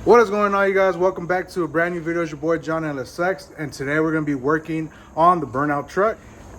What is going on, you guys? Welcome back to a brand new video. It's your boy John LSX, and today we're going to be working on the burnout truck.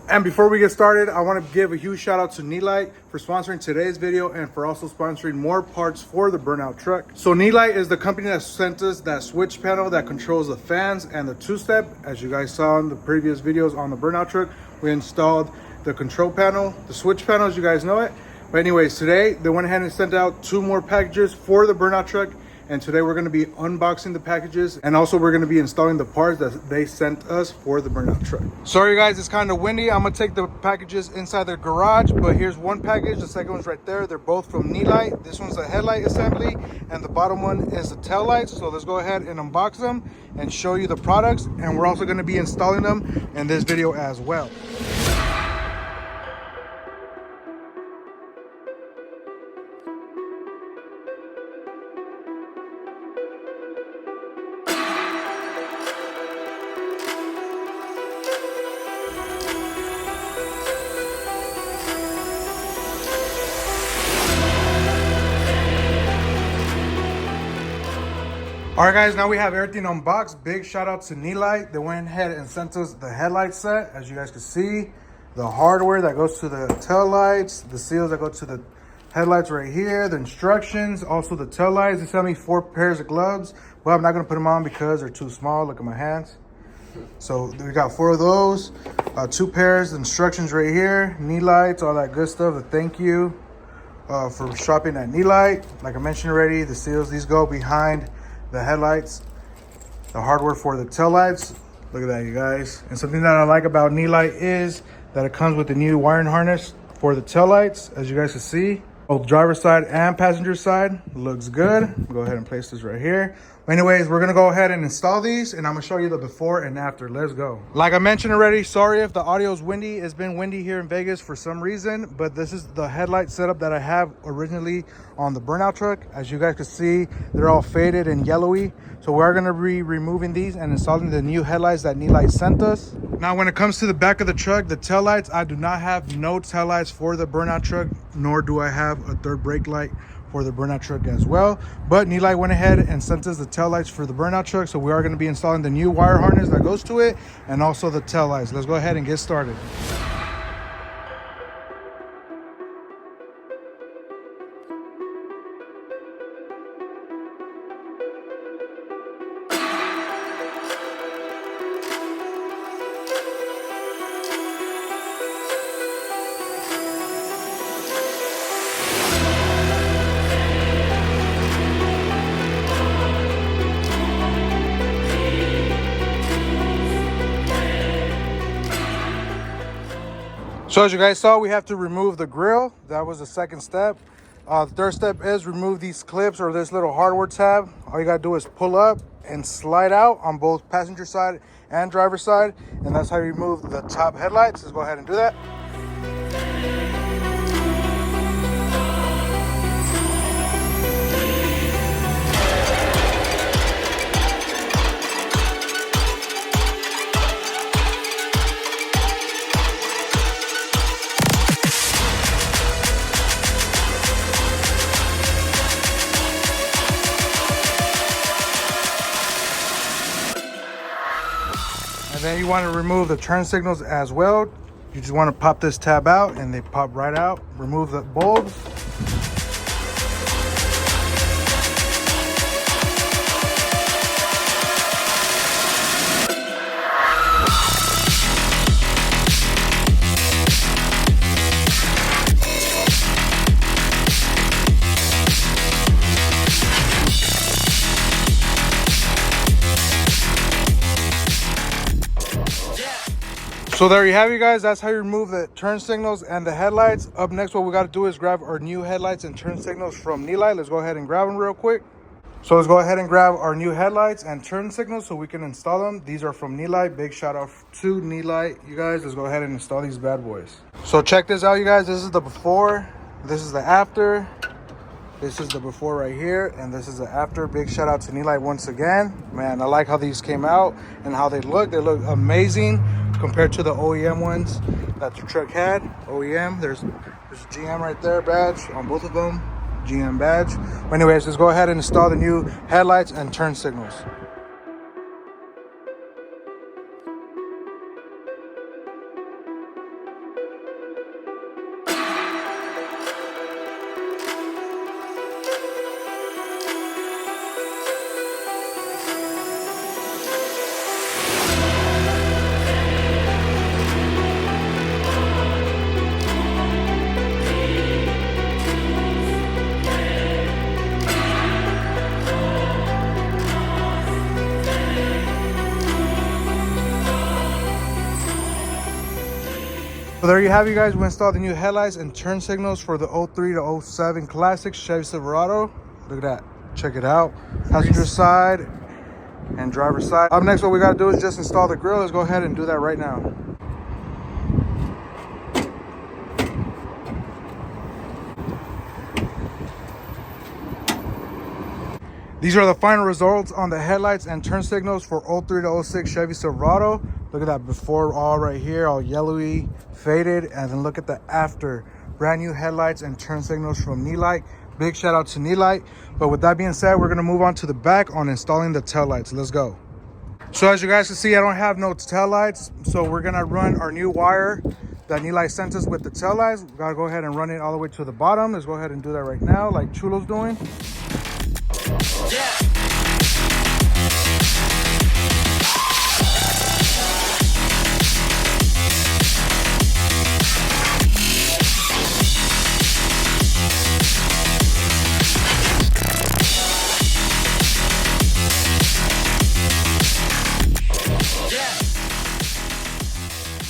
And before we get started, I want to give a huge shout out to NILIGHT for sponsoring today's video and for also sponsoring more parts for the burnout truck. So NILIGHT is the company that sent us that switch panel that controls the fans and the two-step. As you guys saw in the previous videos on the burnout truck, we installed the control panel, the switch panel, as you guys know it. But anyways, today they went ahead and sent out 2 more packages for the burnout truck. And today we're going to be unboxing the packages, and also we're going to be installing the parts that they sent us for the burnout truck. Sorry guys, it's kind of windy. I'm going to take the packages inside the garage, but here's one package. The second one's right there. They're both from NILIGHT. This one's a headlight assembly, and the bottom one is the tail lights. So let's go ahead and unbox them and show you the products. And we're also going to be installing them in this video as well. All right guys, now we have everything unboxed. Big shout out to NILIGHT. They went ahead and sent us the headlight set. As you guys can see, the hardware that goes to the tail lights, the seals that go to the headlights right here, the instructions, also the tail lights. They sent me 4 pairs of gloves, but I'm not gonna put them on because they're too small. Look at my hands. So we got 4 of those, 2 pairs, the instructions right here, NILIGHT, all that good stuff, the thank you for shopping at NILIGHT. Like I mentioned already, the seals, these go behind the headlights, the hardware for the tail lights. Look at that, you guys. And something that I like about NILIGHT is that it comes with the new wiring harness for the tail lights. As you guys can see, both driver side and passenger side looks good. Go ahead and place this right here. But anyways, we're gonna go ahead and install these, and I'm gonna show you the before and after. Let's go. Like I mentioned already, sorry if the audio is windy. It's been windy here in Vegas for some reason, but this is the headlight setup that I have originally on the burnout truck. As you guys can see, they're all faded and yellowy. So we're gonna be removing these and installing the new headlights that NILIGHT sent us. Now, when it comes to the back of the truck, the tail lights, I do not have no tail lights for the burnout truck, nor do I have a third brake light for the burnout truck as well. But NILIGHT went ahead and sent us the tail lights for the burnout truck. So we are gonna be installing the new wire harness that goes to it and also the tail lights. Let's go ahead and get started. So as you guys saw, we have to remove the grill. That was the second step. The third step is remove these clips or this little hardware tab. All you gotta do is pull up and slide out on both passenger side and driver side. And that's how you remove the top headlights. Let's go ahead and do that. And then you want to remove the turn signals as well. You just want to pop this tab out and they pop right out. Remove the bulbs. So there you have it, guys. That's how you remove the turn signals and the headlights. Up next, what we got to do is grab our new headlights and turn signals from NILIGHT. Let's go ahead and grab them real quick. So let's go ahead and grab our new headlights and turn signals so we can install them. These are from NILIGHT. Big shout out to NILIGHT, you guys. Let's go ahead and install these bad boys. So check this out, you guys. This is the before. This is the after. This is the before right here, and this is the after. Big shout out to NILIGHT once again. Man, I like how these came out and how they look. They look amazing compared to the OEM ones that the truck had. OEM, there's GM right there, badge on both of them. GM badge. But anyways, let's go ahead and install the new headlights and turn signals. So there you have you guys. We installed the new headlights and turn signals for the 03 to 07 Classic Chevy Silverado. Look at that. Check it out. Passenger side and driver side. Up next, what we got to do is just install the grill. Let's go ahead and do that right now. These are the final results on the headlights and turn signals for 03 to 06 Chevy Silverado. Look at that before all right here, all yellowy, faded. And then look at the after. Brand new headlights and turn signals from NILIGHT. Big shout out to NILIGHT. But with that being said, we're going to move on to the back on installing the taillights. Let's go. So as you guys can see, I don't have no taillights. So we're going to run our new wire that NILIGHT sent us with the taillights. We got to go ahead and run it all the way to the bottom. Let's go ahead and do that right now like Chulo's doing. Yeah.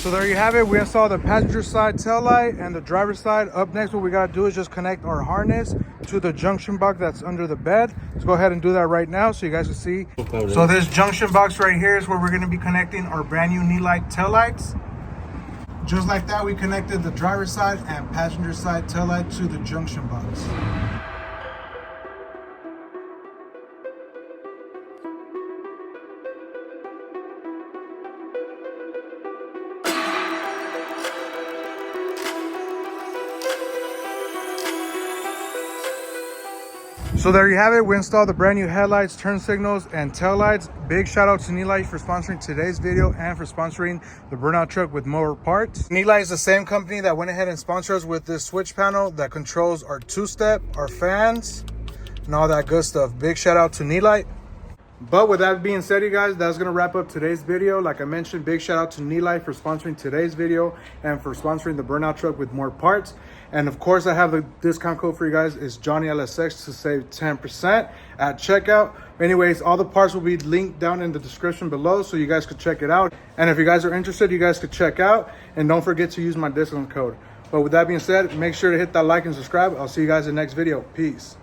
So there you have it. We installed the passenger side tail light and the driver's side. Up next, what we got to do is just connect our harness to the junction box that's under the bed. Let's go ahead and do that right now so you guys can see. So this junction box right here is where we're going to be connecting our brand new NILIGHT tail lights. Just like that, we connected the driver's side and passenger side tail light to the junction box. So there you have it. We installed the brand new headlights, turn signals, and tail lights. Big shout out to NILIGHT for sponsoring today's video and for sponsoring the burnout truck with more parts. NILIGHT is the same company that went ahead and sponsored us with this switch panel that controls our two-step, our fans, and all that good stuff. Big shout out to NILIGHT. But with that being said, you guys, that's going to wrap up today's video. Like I mentioned, big shout out to NILIGHT for sponsoring today's video and for sponsoring the burnout truck with more parts. And of course, I have a discount code for you guys. It's JohnnyLSX to save 10% at checkout. Anyways, all the parts will be linked down in the description below so you guys could check it out. And if you guys are interested, you guys could check out. And don't forget to use my discount code. But with that being said, make sure to hit that like and subscribe. I'll see you guys in the next video. Peace.